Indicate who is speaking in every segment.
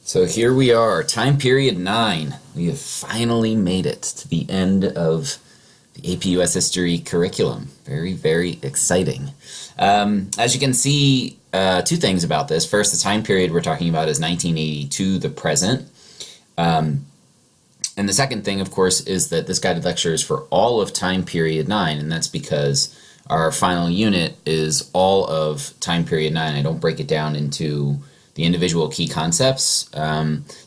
Speaker 1: So here we are, time period 9. We have finally made it to the end of the AP US History curriculum. Very, very exciting. As you can see, two things about this. First, the time period we're talking about is 1980 to the present. And the second thing, of course, is that this guided lecture is for all of time period 9, and that's because our final unit is all of time period 9. I don't break it down into the individual key concepts,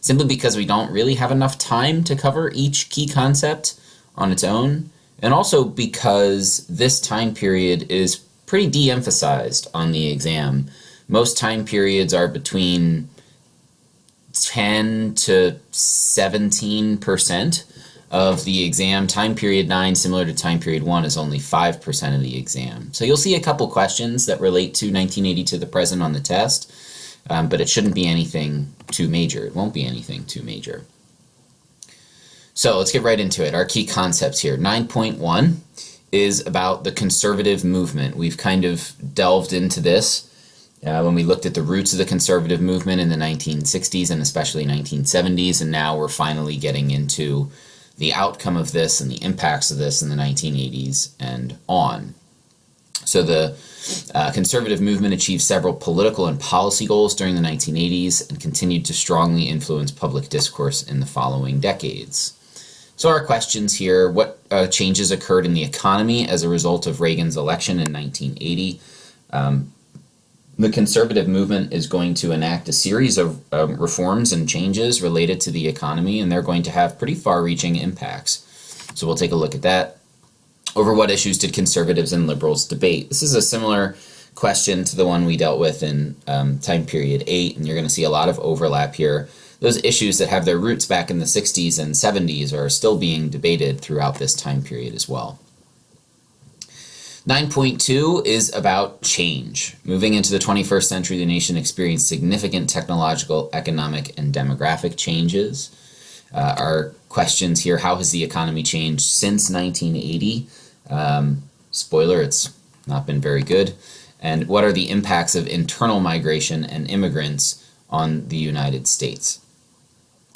Speaker 1: simply because we don't really have enough time to cover each key concept on its own, and also because this time period is pretty de-emphasized on the exam. Most time periods are between 10 to 17% of the exam. Time period 9, similar to time period 1, is only 5% of the exam. So you'll see a couple questions that relate to 1980 to the present on the test. But it shouldn't be anything too major. It won't be anything too major. So let's get right into it. Our key concepts here. 9.1 is about the conservative movement. We've kind of delved into this when we looked at the roots of the conservative movement in the 1960s and especially 1970s, and now we're finally getting into the outcome of this and the impacts of this in the 1980s and on. So the conservative movement achieved several political and policy goals during the 1980s and continued to strongly influence public discourse in the following decades. So our questions here: what changes occurred in the economy as a result of Reagan's election in 1980? The conservative movement is going to enact a series of reforms and changes related to the economy, and they're going to have pretty far-reaching impacts. So we'll take a look at that. Over what issues did conservatives and liberals debate? This is a similar question to the one we dealt with in time period 8, and you're going to see a lot of overlap here. Those issues that have their roots back in the 60s and 70s are still being debated throughout this time period as well. 9.2 is about change. Moving into the 21st century, the nation experienced significant technological, economic, and demographic changes. Our questions here: how has the economy changed since 1980? Spoiler, it's not been very good. And what are the impacts of internal migration and immigrants on the United States?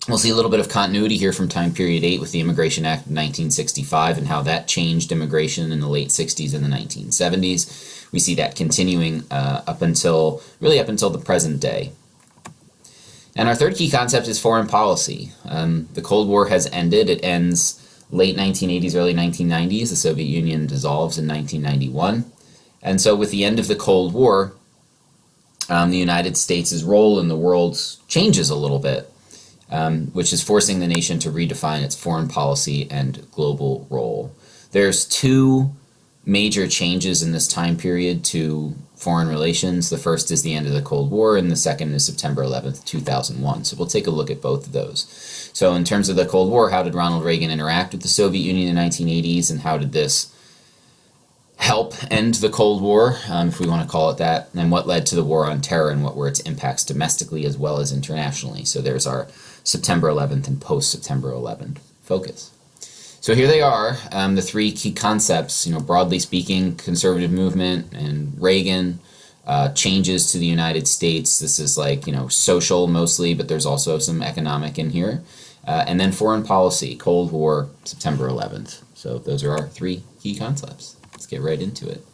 Speaker 1: We'll see a little bit of continuity here from time period 8 with the Immigration Act of 1965 and how that changed immigration in the late 60s and the 1970s. We see that continuing up until the present day. And our third key concept is foreign policy. The Cold War has ended. It ends late 1980s, early 1990s. The Soviet Union dissolves in 1991. And so with the end of the Cold War, the United States' role in the world changes a little bit, which is forcing the nation to redefine its foreign policy and global role. There's two major changes in this time period to foreign relations. The first is the end of the Cold War, and the second is September 11th, 2001. So we'll take a look at both of those. So in terms of the Cold War, how did Ronald Reagan interact with the Soviet Union in the 1980s, and how did this help end the Cold War, if we want to call it that, and what led to the War on Terror, and what were its impacts domestically as well as internationally? So there's our September 11th and post-September 11th focus. So here they are, the three key concepts, broadly speaking: conservative movement and Reagan, changes to the United States. This is social mostly, but there's also some economic in here. And then foreign policy, Cold War, September 11th. So those are our three key concepts. Let's get right into it.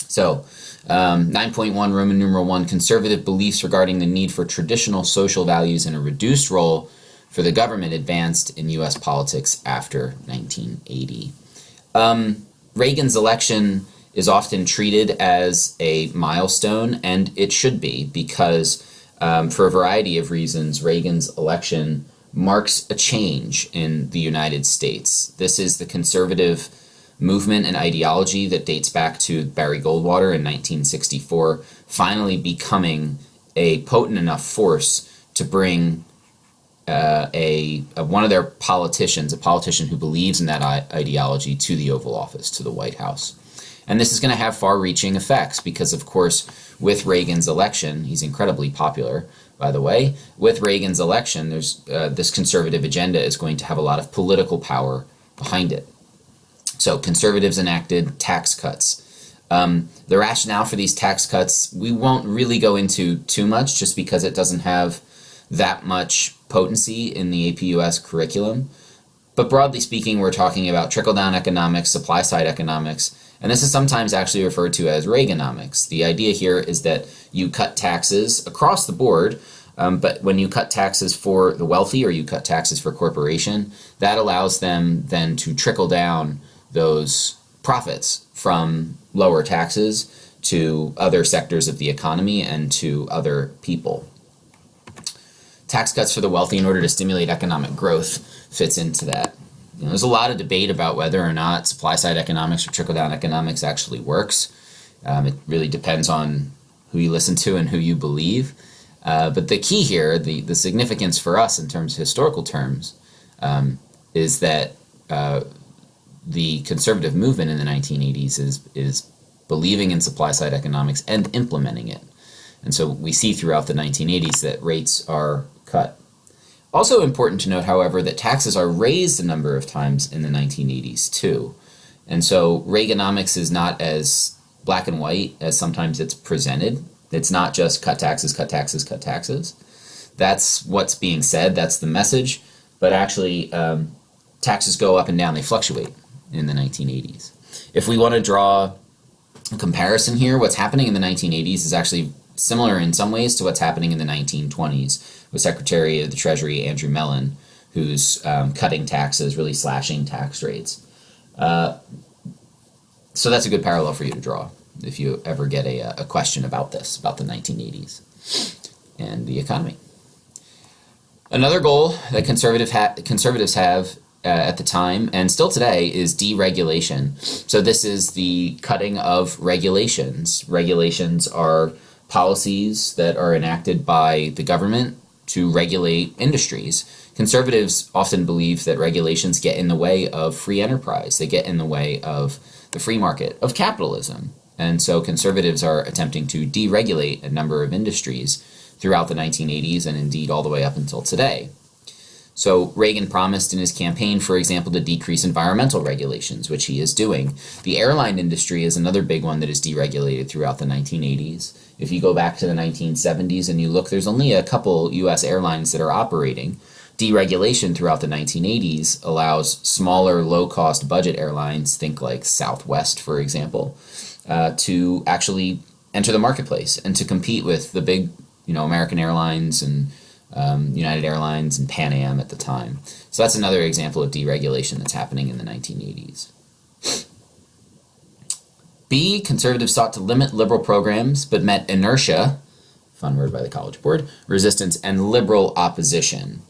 Speaker 1: So 9.1, Roman numeral 1, conservative beliefs regarding the need for traditional social values and a reduced role for the government advanced in U.S. politics after 1980. Reagan's election is often treated as a milestone, and it should be, because for a variety of reasons, Reagan's election marks a change in the United States. This is the conservative movement and ideology that dates back to Barry Goldwater in 1964, finally becoming a potent enough force to bring one of their politicians, a politician who believes in that ideology, to the Oval Office, to the White House. And this is going to have far-reaching effects because, of course, with Reagan's election, he's incredibly popular, by the way. With Reagan's election, there's this conservative agenda is going to have a lot of political power behind it. So conservatives enacted tax cuts. The rationale for these tax cuts, we won't really go into too much, just because it doesn't have that much potency in the APUS curriculum. But broadly speaking, we're talking about trickle-down economics, supply-side economics, and this is sometimes actually referred to as Reaganomics. The idea here is that you cut taxes across the board, but when you cut taxes for the wealthy or you cut taxes for corporation, that allows them then to trickle down those profits from lower taxes to other sectors of the economy and to other people. Tax cuts for the wealthy in order to stimulate economic growth fits into that. There's a lot of debate about whether or not supply-side economics or trickle-down economics actually works. It really depends on who you listen to and who you believe. But the key here, the significance for us in terms of historical terms, is that the conservative movement in the 1980s is believing in supply-side economics and implementing it. And so we see throughout the 1980s that rates are cut. Also important to note, however, that taxes are raised a number of times in the 1980s too. And so Reaganomics is not as black and white as sometimes it's presented. It's not just cut taxes, cut taxes, cut taxes. That's what's being said, that's the message, but actually taxes go up and down, they fluctuate in the 1980s. If we want to draw a comparison here, what's happening in the 1980s is actually similar in some ways to what's happening in the 1920s with Secretary of the Treasury Andrew Mellon, who's cutting taxes, really slashing tax rates. So that's a good parallel for you to draw if you ever get a question about this, about the 1980s and the economy. Another goal that conservatives have at the time, and still today, is deregulation. So this is the cutting of regulations. Regulations are policies that are enacted by the government to regulate industries. Conservatives often believe that regulations get in the way of free enterprise. They get in the way of the free market, of capitalism. And so conservatives are attempting to deregulate a number of industries throughout the 1980s and indeed all the way up until today. So Reagan promised in his campaign, for example, to decrease environmental regulations, which he is doing. The airline industry is another big one that is deregulated throughout the 1980s. If you go back to the 1970s and you look, there's only a couple U.S. airlines that are operating. Deregulation throughout the 1980s allows smaller, low-cost budget airlines, think like Southwest, for example, to actually enter the marketplace and to compete with the big, American Airlines and United Airlines and Pan Am at the time. So that's another example of deregulation that's happening in the 1980s. B, conservatives sought to limit liberal programs, but met inertia, fun word by the College Board, resistance, and liberal opposition.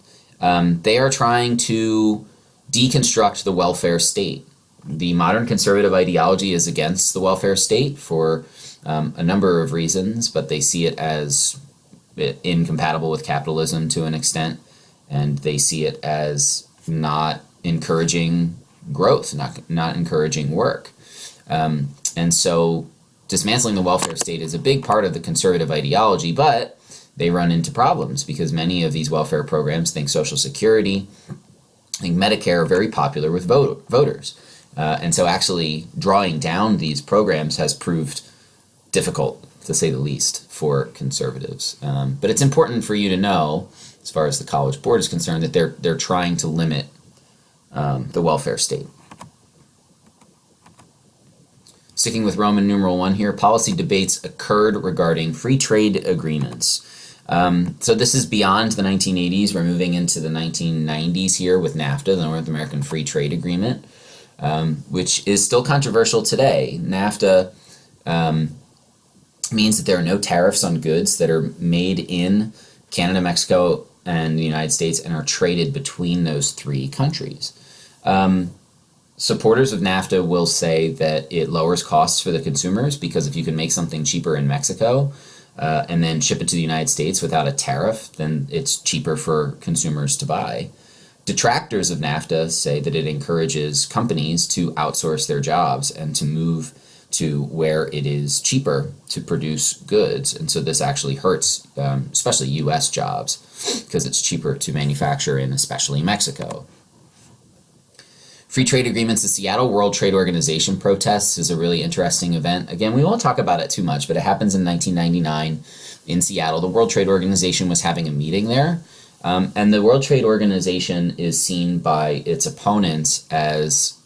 Speaker 1: They are trying to deconstruct the welfare state. The modern conservative ideology is against the welfare state for a number of reasons, but they see it as incompatible with capitalism to an extent, and they see it as not encouraging growth, not encouraging work. And so dismantling the welfare state is a big part of the conservative ideology, but they run into problems because many of these welfare programs, think Social Security, think Medicare, are very popular with voters. And so actually drawing down these programs has proved difficult, to say the least, for conservatives. But it's important for you to know, as far as the College Board is concerned, that they're trying to limit the welfare state. Sticking with Roman numeral 1 here, policy debates occurred regarding free trade agreements. So this is beyond the 1980s. We're moving into the 1990s here with NAFTA, the North American Free Trade Agreement, which is still controversial today. NAFTA means that there are no tariffs on goods that are made in Canada, Mexico, and the United States and are traded between those three countries. Supporters of NAFTA will say that it lowers costs for the consumers because if you can make something cheaper in Mexico and then ship it to the United States without a tariff, then it's cheaper for consumers to buy. Detractors of NAFTA say that it encourages companies to outsource their jobs and to move to where it is cheaper to produce goods. And so this actually hurts, especially U.S. jobs, because it's cheaper to manufacture in especially Mexico. Free trade agreements, the Seattle World Trade Organization protests is a really interesting event. Again, we won't talk about it too much, but it happens in 1999. in Seattle. The World Trade Organization was having a meeting there. And the World Trade Organization is seen by its opponents as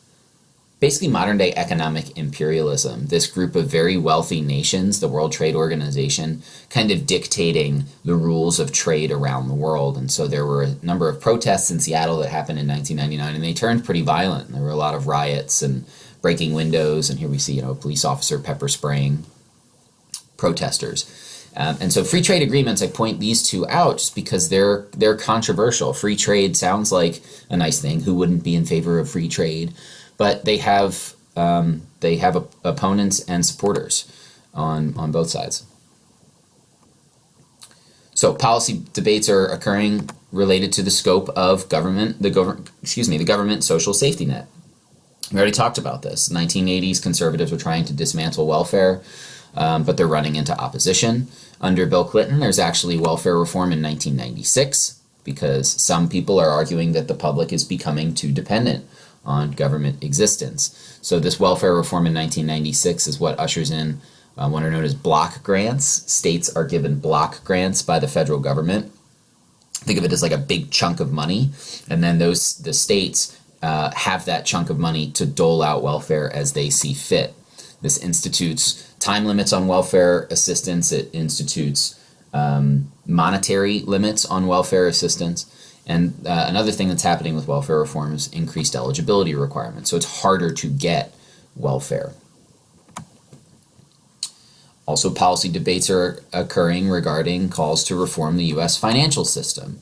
Speaker 1: basically modern-day economic imperialism. This group of very wealthy nations, the World Trade Organization, kind of dictating the rules of trade around the world. And so there were a number of protests in Seattle that happened in 1999, and they turned pretty violent. There were a lot of riots and breaking windows, and here we see, a police officer pepper spraying protesters. And so free trade agreements, I point these two out just because they're controversial. Free trade sounds like a nice thing. Who wouldn't be in favor of free trade? But they have opponents and supporters on both sides. So policy debates are occurring related to the scope of the government social safety net. We already talked about this. In the 1980s, conservatives were trying to dismantle welfare, but they're running into opposition. Under Bill Clinton, there's actually welfare reform in 1996 because some people are arguing that the public is becoming too dependent on government existence. So this welfare reform in 1996 is what ushers in what are known as block grants. States are given block grants by the federal government. Think of it as like a big chunk of money, and then the states have that chunk of money to dole out welfare as they see fit. This institutes time limits on welfare assistance. It institutes monetary limits on welfare assistance. And another thing that's happening with welfare reform is increased eligibility requirements. So it's harder to get welfare. Also, policy debates are occurring regarding calls to reform the U.S. financial system.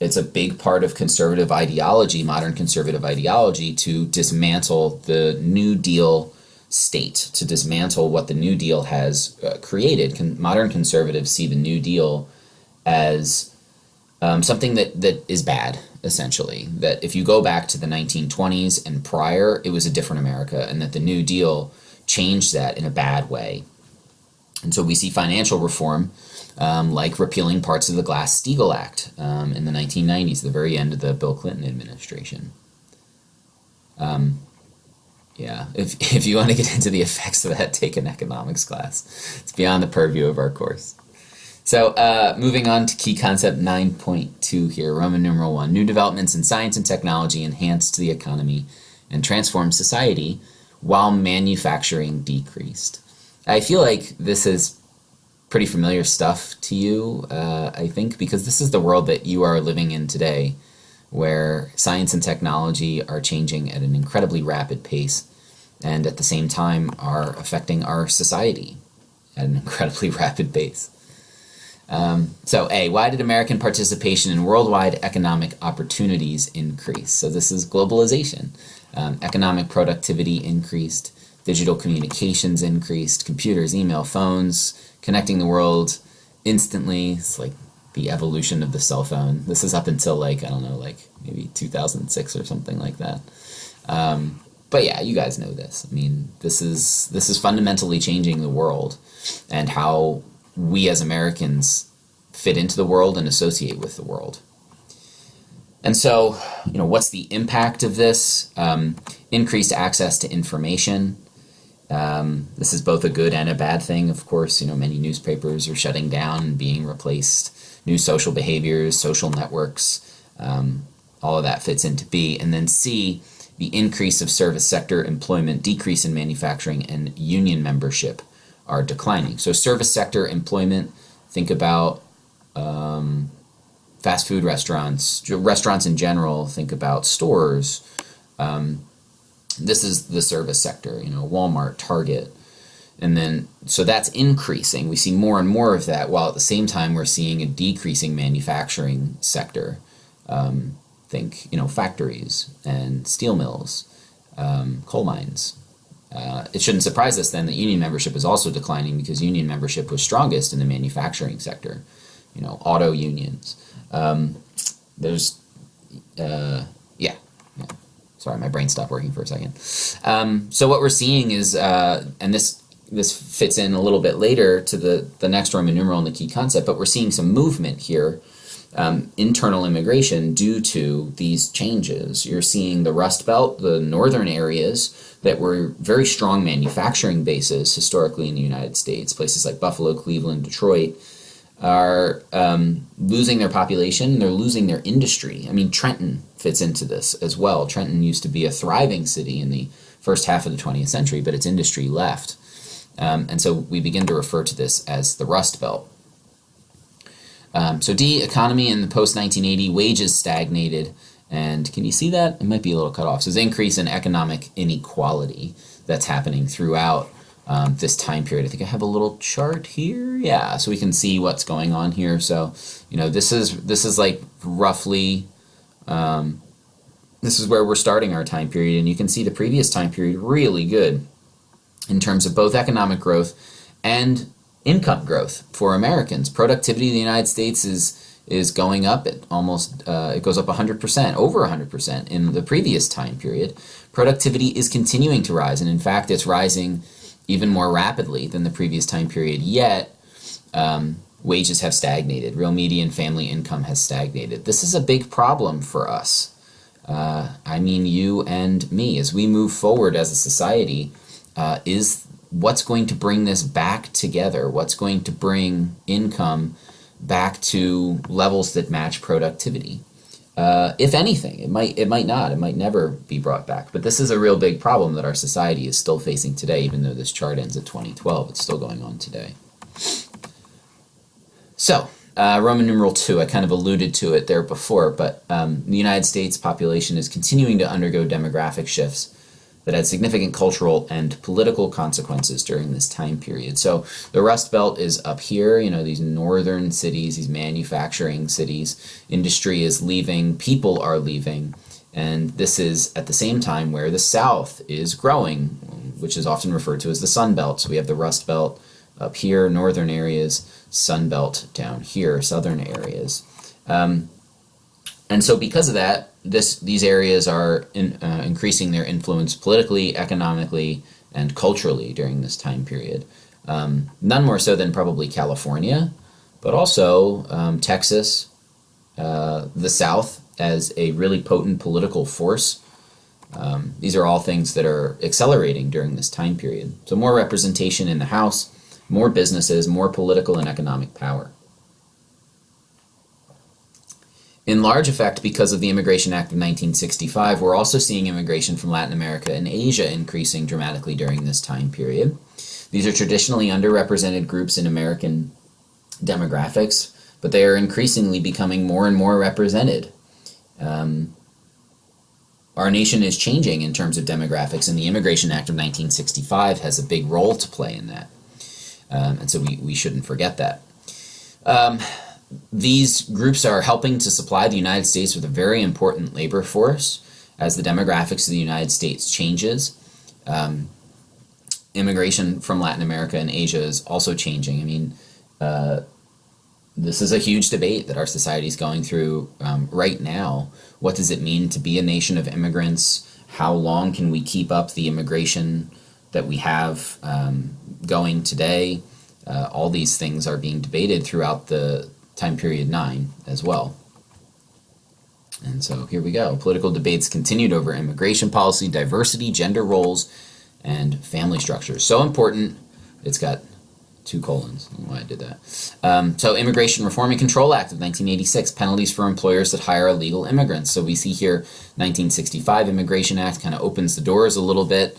Speaker 1: It's a big part of conservative ideology, modern conservative ideology, to dismantle the New Deal state, to dismantle what the New Deal has created. Modern conservatives see the New Deal as something that is bad, essentially. That if you go back to the 1920s and prior, it was a different America, and that the New Deal changed that in a bad way. And so we see financial reform like repealing parts of the Glass-Steagall Act in the 1990s, the very end of the Bill Clinton administration. Yeah, if you want to get into the effects of that, take an economics class. It's beyond the purview of our course. So moving on to key concept 9.2 here, Roman numeral 1. New developments in science and technology enhanced the economy and transformed society while manufacturing decreased. I feel like this is pretty familiar stuff to you, I think, because this is the world that you are living in today, where science and technology are changing at an incredibly rapid pace and at the same time are affecting our society at an incredibly rapid pace. So A, why did American participation in worldwide economic opportunities increase? So this is globalization. Economic productivity increased, digital communications increased, computers, email, phones, connecting the world instantly. It's like the evolution of the cell phone. This is up until maybe 2006 or something like that. But yeah, you guys know this. I mean, this is fundamentally changing the world and how we as Americans fit into the world and associate with the world. And so, what's the impact of this? Increased access to information. This is both a good and a bad thing. Of course, many newspapers are shutting down and being replaced. New social behaviors, social networks, all of that fits into B. And then C, the increase of service sector employment, decrease in manufacturing, and union membership are declining. So service sector employment, think about fast food restaurants in general, think about stores. This is the service sector, Walmart, Target. And then, so that's increasing. We see more and more of that, while at the same time we're seeing a decreasing manufacturing sector. Think, factories and steel mills, coal mines. It shouldn't surprise us then that union membership is also declining, because union membership was strongest in the manufacturing sector, auto unions. Sorry, my brain stopped working for a second. So what we're seeing is, and this fits in a little bit later to the next Roman numeral in the key concept, but we're seeing some movement here internal immigration due to these changes. You're seeing the Rust Belt, the northern areas that were very strong manufacturing bases historically in the United States, places like Buffalo, Cleveland, Detroit, are losing their population, they're losing their industry. I mean, Trenton fits into this as well. Trenton used to be a thriving city in the first half of the 20th century, but its industry left. And so we begin to refer to this as the Rust Belt. So D, economy in the post-1980, wages stagnated. And can you see that? It might be a little cut off. So there's increase in economic inequality that's happening throughout this time period. I think I have a little chart here. Yeah, so we can see what's going on here. So, this is like roughly, this is where we're starting our time period. And you can see the previous time period really good in terms of both economic growth and income growth for Americans. Productivity in the United States is going up at almost, it goes up 100%, over 100% in the previous time period. Productivity is continuing to rise, and in fact it's rising even more rapidly than the previous time period, yet wages have stagnated. Real median family income has stagnated. This is a big problem for us. I mean you and me. As we move forward as a society, is what's going to bring this back together? What's going to bring income back to levels that match productivity? If anything, it might not. It might never be brought back. But this is a real big problem that our society is still facing today, even though this chart ends at 2012. It's still going on today. So, Roman numeral 2, I kind of alluded to it there before, but the United States population is continuing to undergo demographic shifts that had significant cultural and political consequences during this time period. So the Rust Belt is up here, these northern cities, these manufacturing cities. Industry is leaving, people are leaving, and this is at the same time where the South is growing, which is often referred to as the Sun Belt. So we have the Rust Belt up here, northern areas, Sun Belt down here, southern areas. And so because of that, these areas are increasing their influence politically, economically, and culturally during this time period. None more so than probably California, but also Texas, the South as a really potent political force. These are all things that are accelerating during this time period. So more representation in the House, more businesses, more political and economic power. In large effect, because of the Immigration Act of 1965, we're also seeing immigration from Latin America and Asia increasing dramatically during this time period. These are traditionally underrepresented groups in American demographics, but they are increasingly becoming more and more represented. Our nation is changing in terms of demographics, and the Immigration Act of 1965 has a big role to play in that. And so we shouldn't forget that. These groups are helping to supply the United States with a very important labor force as the demographics of the United States changes. Immigration from Latin America and Asia is also changing. I mean, this is a huge debate that our society is going through right now. What does it mean to be a nation of immigrants? How long can we keep up the immigration that we have going today? All these things are being debated throughout the time period 9 as well. And so here we go. Political debates continued over immigration policy, diversity, gender roles, and family structures. So important, it's got 2 colons. I don't know why I did that. So Immigration Reform and Control Act of 1986, penalties for employers that hire illegal immigrants. So we see here 1965 Immigration Act kind of opens the doors a little bit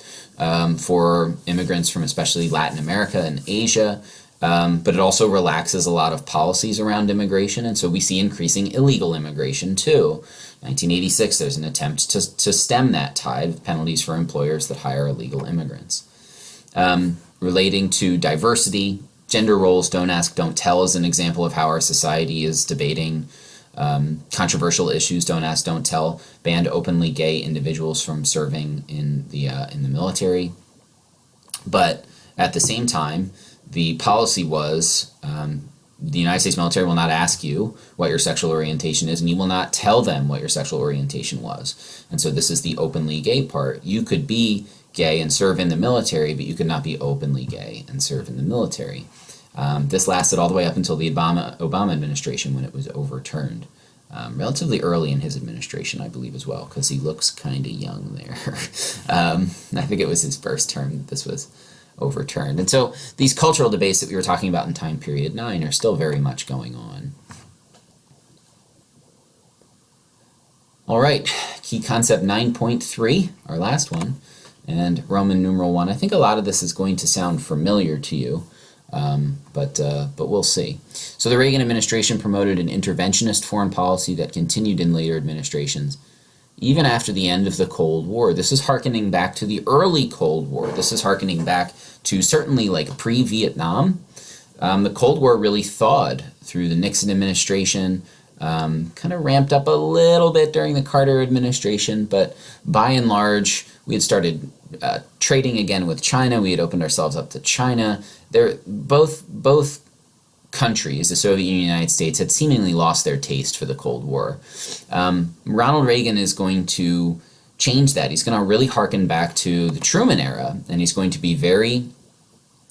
Speaker 1: for immigrants from especially Latin America and Asia. But it also relaxes a lot of policies around immigration, and so we see increasing illegal immigration too. 1986, there's an attempt to stem that tide of penalties for employers that hire illegal immigrants. Relating to diversity, gender roles, don't ask, don't tell is an example of how our society is debating controversial issues. Don't ask, don't tell banned openly gay individuals from serving in the military. But at the same time, the policy was the United States military will not ask you what your sexual orientation is, and you will not tell them what your sexual orientation was. And so this is the openly gay part. You could be gay and serve in the military, but you could not be openly gay and serve in the military. This lasted all the way up until the Obama administration when it was overturned. Relatively early in his administration, I believe, as well, because he looks kind of young there. I think it was his first term that this was overturned. And so these cultural debates that we were talking about in time period 9 are still very much going on. All right, key concept 9.3, our last one, and Roman numeral 1. I think a lot of this is going to sound familiar to you. But we'll see. So the Reagan administration promoted an interventionist foreign policy that continued in later administrations, even after the end of the Cold War. This is hearkening back to the early Cold War. This is hearkening back to certainly like pre-Vietnam. The Cold War really thawed through the Nixon administration, kind of ramped up a little bit during the Carter administration, but by and large, we had started trading again with China. We had opened ourselves up to China. Both countries, the Soviet Union and the United States, had seemingly lost their taste for the Cold War. Ronald Reagan is going to change that. He's going to really harken back to the Truman era, and he's going to be very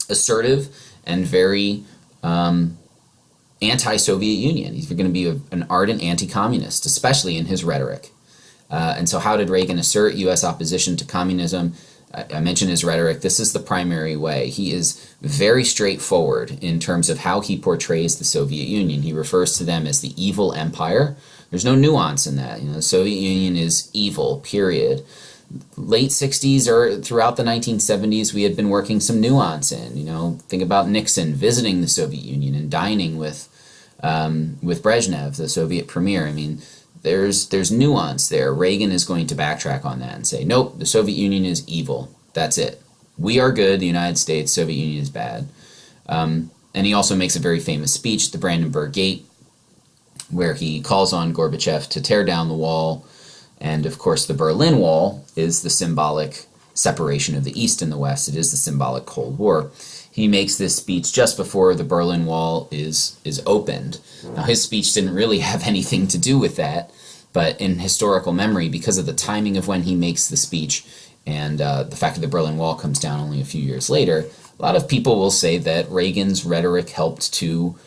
Speaker 1: assertive and very anti-Soviet Union. He's going to be an ardent anti-communist, especially in his rhetoric. And so how did Reagan assert U.S. opposition to communism? I mentioned his rhetoric. This is the primary way. He is very straightforward in terms of how he portrays the Soviet Union. He refers to them as the evil empire. There's no nuance in that. The Soviet Union is evil, period. Late 60s or throughout the 1970s, we had been working some nuance in. Think about Nixon visiting the Soviet Union and dining with Brezhnev, the Soviet premier. There's nuance there. Reagan is going to backtrack on that and say, nope, the Soviet Union is evil. That's it. We are good, the United States, Soviet Union is bad. And he also makes a very famous speech, the Brandenburg Gate, where he calls on Gorbachev to tear down the wall. And of course, the Berlin Wall is the symbolic separation of the East and the West. It is the symbolic Cold War. He makes this speech just before the Berlin Wall is opened. Now, his speech didn't really have anything to do with that, but in historical memory, because of the timing of when he makes the speech and the fact that the Berlin Wall comes down only a few years later, a lot of people will say that Reagan's rhetoric helped to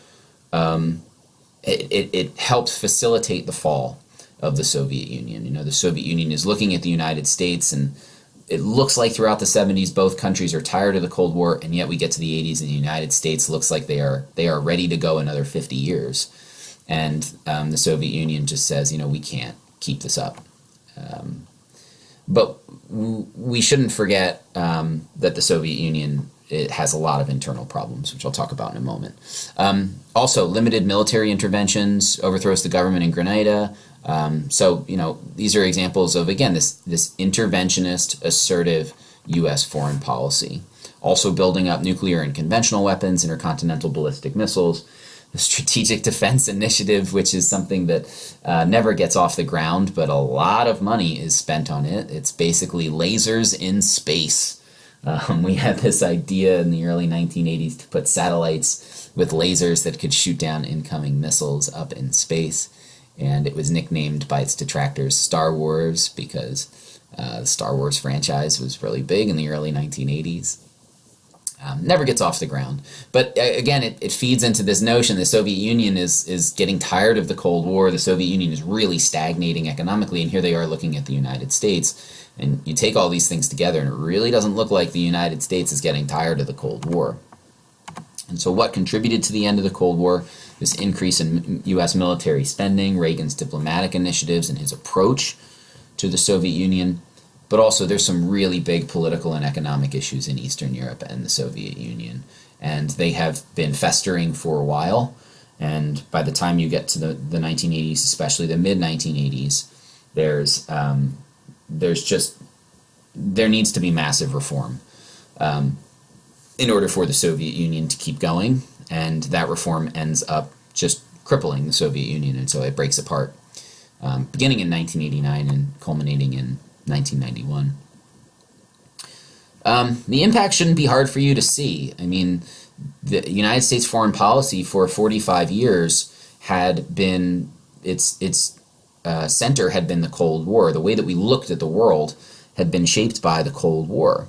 Speaker 1: it helped facilitate the fall of the Soviet Union. The Soviet Union is looking at the United States, and it looks like throughout the 70s both countries are tired of the Cold War, and yet we get to the 80s and the United States looks like they are ready to go another 50 years. And the Soviet Union just says, we can't keep this up. But we shouldn't forget that the Soviet Union, it has a lot of internal problems, which I'll talk about in a moment. Also, limited military interventions, overthrows the government in Grenada. These are examples of, again, this interventionist, assertive U.S. foreign policy. Also building up nuclear and conventional weapons, intercontinental ballistic missiles, the Strategic Defense Initiative, which is something that never gets off the ground, but a lot of money is spent on it. It's basically lasers in space. We had this idea in the early 1980s to put satellites with lasers that could shoot down incoming missiles up in space. And it was nicknamed by its detractors Star Wars because the Star Wars franchise was really big in the early 1980s. Never gets off the ground. But again, it feeds into this notion the Soviet Union is getting tired of the Cold War. The Soviet Union is really stagnating economically, and here they are looking at the United States. And you take all these things together, and it really doesn't look like the United States is getting tired of the Cold War. And so what contributed to the end of the Cold War? This increase in U.S. military spending, Reagan's diplomatic initiatives, and his approach to the Soviet Union. But also there's some really big political and economic issues in Eastern Europe and the Soviet Union. And they have been festering for a while. And by the time you get to the 1980s, especially the mid-1980s, there needs to be massive reform in order for the Soviet Union to keep going. And that reform ends up just crippling the Soviet Union, and so it breaks apart, beginning in 1989 and culminating in 1991. The impact shouldn't be hard for you to see. The United States foreign policy for 45 years had been, its center had been the Cold War. The way that we looked at the world had been shaped by the Cold War.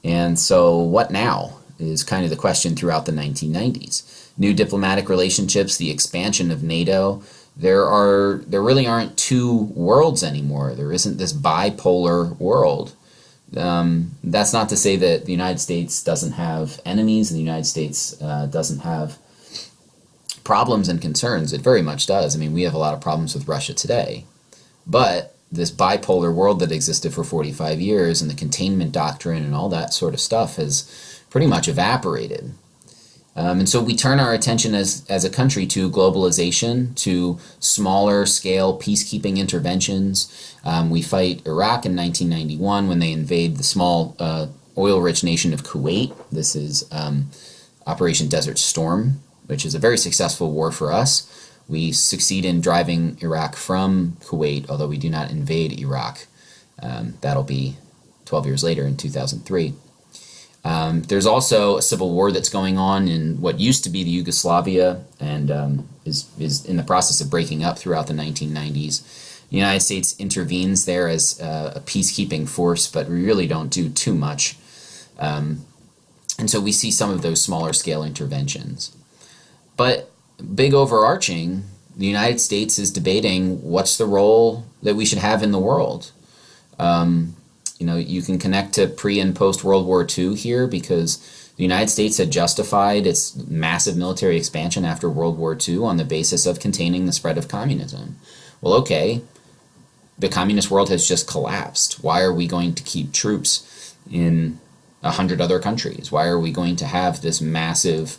Speaker 1: And so what now? is kind of the question throughout the 1990s. New diplomatic relationships, the expansion of NATO. There really aren't two worlds anymore. There isn't this bipolar world. That's not to say that the United States doesn't have enemies and the United States doesn't have problems and concerns. It very much does. I mean, we have a lot of problems with Russia today. But this bipolar world that existed for 45 years and the containment doctrine and all that sort of stuff has pretty much evaporated. And so we turn our attention as a country to globalization, to smaller scale peacekeeping interventions. We fight Iraq in 1991 when they invade the small oil-rich nation of Kuwait. This is Operation Desert Storm, which is a very successful war for us. We succeed in driving Iraq from Kuwait, although we do not invade Iraq. That'll be 12 years later in 2003. There's also a civil war that's going on in what used to be the Yugoslavia and is in the process of breaking up throughout the 1990s. The United States intervenes there as a peacekeeping force, but we really don't do too much. And so we see some of those smaller scale interventions. But big overarching, the United States is debating what's the role that we should have in the world. You can connect to pre- and post-World War II here because the United States had justified its massive military expansion after World War II on the basis of containing the spread of communism. Well, okay, the communist world has just collapsed. Why are we going to keep troops in 100 other countries? Why are we going to have this massive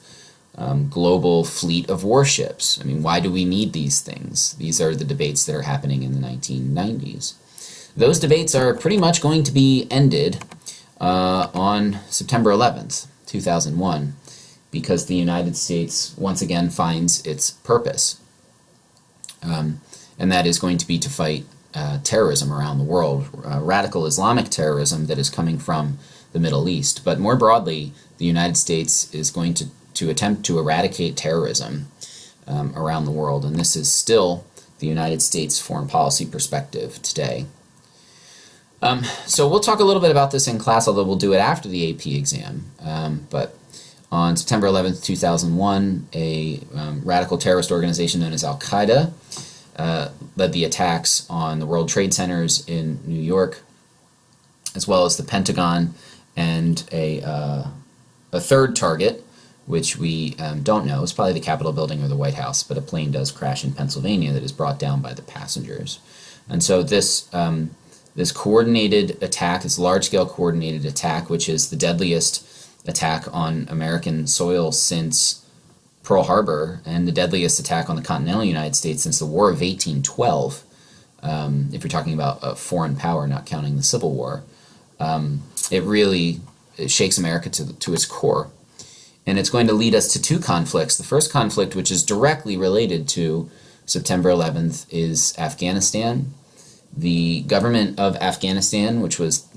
Speaker 1: global fleet of warships? I mean, why do we need these things? These are the debates that are happening in the 1990s. Those debates are pretty much going to be ended on September 11th, 2001, because the United States once again finds its purpose. And that is going to be to fight terrorism around the world, radical Islamic terrorism that is coming from the Middle East. But more broadly, the United States is going to attempt to eradicate terrorism around the world. And this is still the United States foreign policy perspective today. So we'll talk a little bit about this in class, although we'll do it after the AP exam. But on September 11th, 2001, a radical terrorist organization known as Al-Qaeda led the attacks on the World Trade Centers in New York, as well as the Pentagon, and a third target, which we don't know. It's probably the Capitol building or the White House, but a plane does crash in Pennsylvania that is brought down by the passengers. And so this coordinated attack, this large-scale coordinated attack, which is the deadliest attack on American soil since Pearl Harbor, and the deadliest attack on the continental United States since the War of 1812, if you're talking about a foreign power, not counting the Civil War, it shakes America to its core. And it's going to lead us to two conflicts. The first conflict, which is directly related to September 11th, is Afghanistan. The government of Afghanistan, which was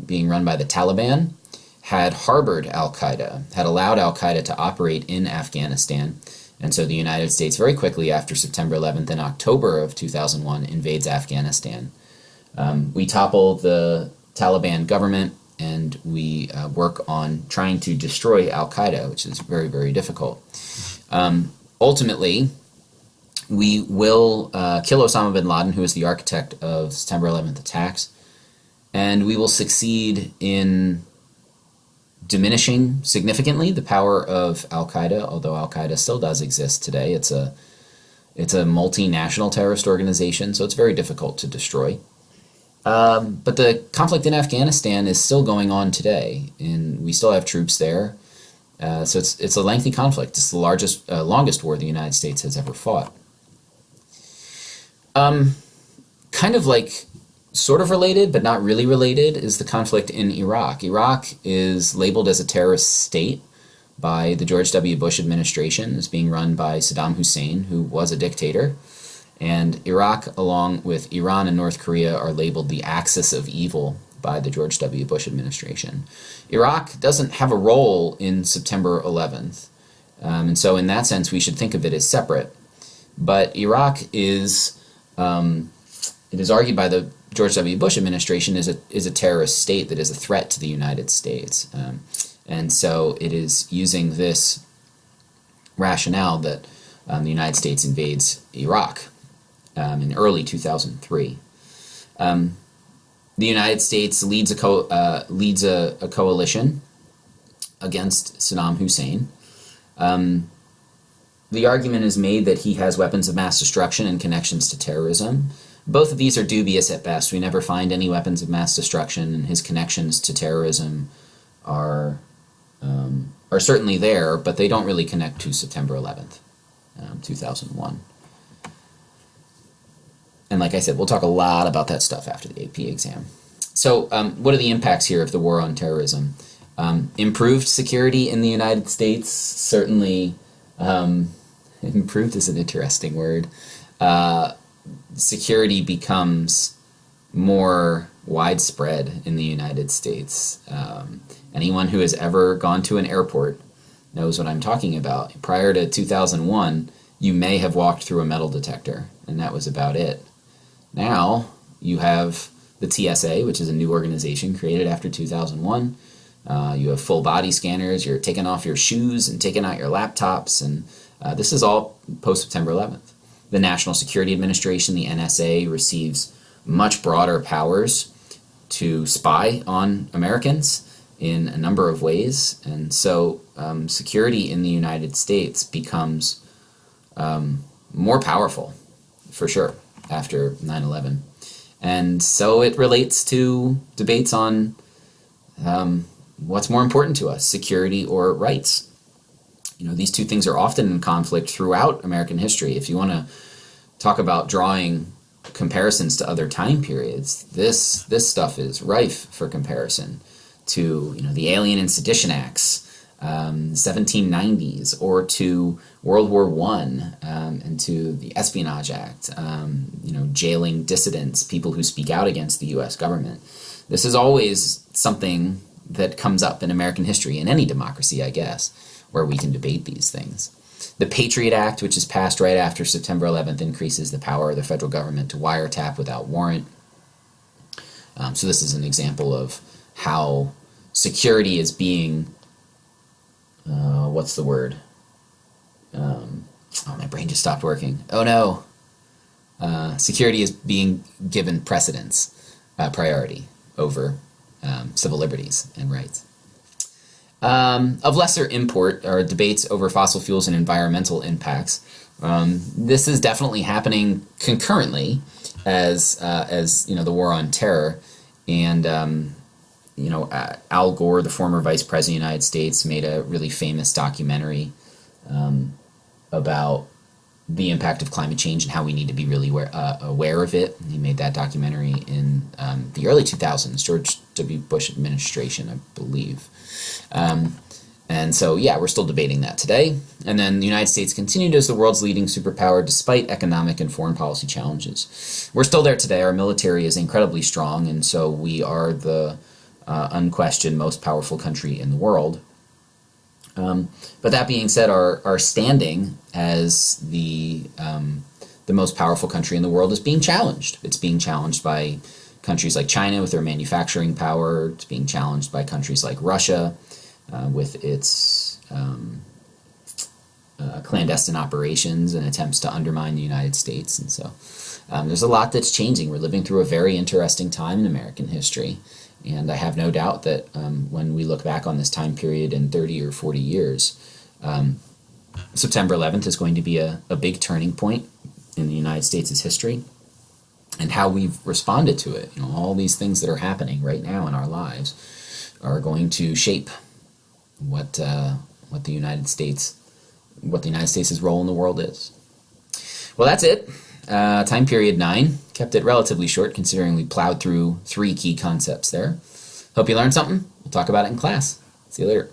Speaker 1: being run by the Taliban, had harbored Al-Qaeda, had allowed Al-Qaeda to operate in Afghanistan. And so the United States, very quickly after September 11th in October of 2001, invades Afghanistan. We topple the Taliban government, and we work on trying to destroy Al-Qaeda, which is very, very difficult. Ultimately, we will kill Osama bin Laden, who is the architect of September 11th attacks, and we will succeed in diminishing significantly the power of Al-Qaeda, although Al-Qaeda still does exist today. It's a multinational terrorist organization, so it's very difficult to destroy. But the conflict in Afghanistan is still going on today, and we still have troops there. So it's a lengthy conflict. It's the longest war the United States has ever fought. Kind of like sort of related, but not really related, is the conflict in Iraq. Iraq is labeled as a terrorist state by the George W. Bush administration. It's being run by Saddam Hussein, who was a dictator. And Iraq, along with Iran and North Korea, are labeled the axis of evil by the George W. Bush administration. Iraq doesn't have a role in September 11th. And so in that sense, we should think of it as separate. But Iraq is, it is argued by the George W. Bush administration, is a terrorist state that is a threat to the United States. And so it is using this rationale that the United States invades Iraq in early 2003. The United States leads a coalition against Saddam Hussein. The argument is made that he has weapons of mass destruction and connections to terrorism. Both of these are dubious at best. We never find any weapons of mass destruction, and his connections to terrorism are certainly there, but they don't really connect to September 11th, 2001. And like I said, we'll talk a lot about that stuff after the AP exam. So what are the impacts here of the war on terrorism? Improved security in the United States, certainly. Improved is an interesting word. Security becomes more widespread in the United States. Anyone who has ever gone to an airport knows what I'm talking about. Prior to 2001, you may have walked through a metal detector, and that was about it. Now, you have the TSA, which is a new organization created after 2001. You have full body scanners, you're taking off your shoes and taking out your laptops, and this is all post-September 11th. The National Security Administration, the NSA, receives much broader powers to spy on Americans in a number of ways, and so security in the United States becomes more powerful, for sure, after 9/11. And so it relates to debates on what's more important to us, security or rights. These two things are often in conflict throughout American history. If you want to talk about drawing comparisons to other time periods, this stuff is rife for comparison to the Alien and Sedition Acts, 1790s, or to World War I, and to the Espionage Act, jailing dissidents, people who speak out against the U.S. government. This is always something that comes up in American history, in any democracy, I guess, where we can debate these things. The Patriot Act, which is passed right after September 11th, increases the power of the federal government to wiretap without warrant. So this is an example of how security is being, what's the word? My brain just stopped working. Oh no. Security is being given precedence, priority over civil liberties and rights. Of lesser import are debates over fossil fuels and environmental impacts. This is definitely happening concurrently as the war on terror, and Al Gore, the former vice president of the United States, made a really famous documentary about the impact of climate change and how we need to be really aware of it. He made that documentary in the early 2000s, George W. Bush administration, I believe. And so, we're still debating that today. And then the United States continued as the world's leading superpower despite economic and foreign policy challenges. We're still there today. Our military is incredibly strong, and so we are the unquestioned most powerful country in the world. But that being said, our standing as the most powerful country in the world is being challenged. It's being challenged by countries like China with their manufacturing power. It's being challenged by countries like Russia with its clandestine operations and attempts to undermine the United States. And so there's a lot that's changing. We're living through a very interesting time in American history. And I have no doubt that when we look back on this time period in 30 or 40 years, September 11th is going to be a big turning point in the United States' history and how we've responded to it. All these things that are happening right now in our lives are going to shape what the United States' role in the world is. Well, that's it. Time period 9. Kept it relatively short considering we plowed through 3 key concepts there. Hope you learned something. We'll talk about it in class. See you later.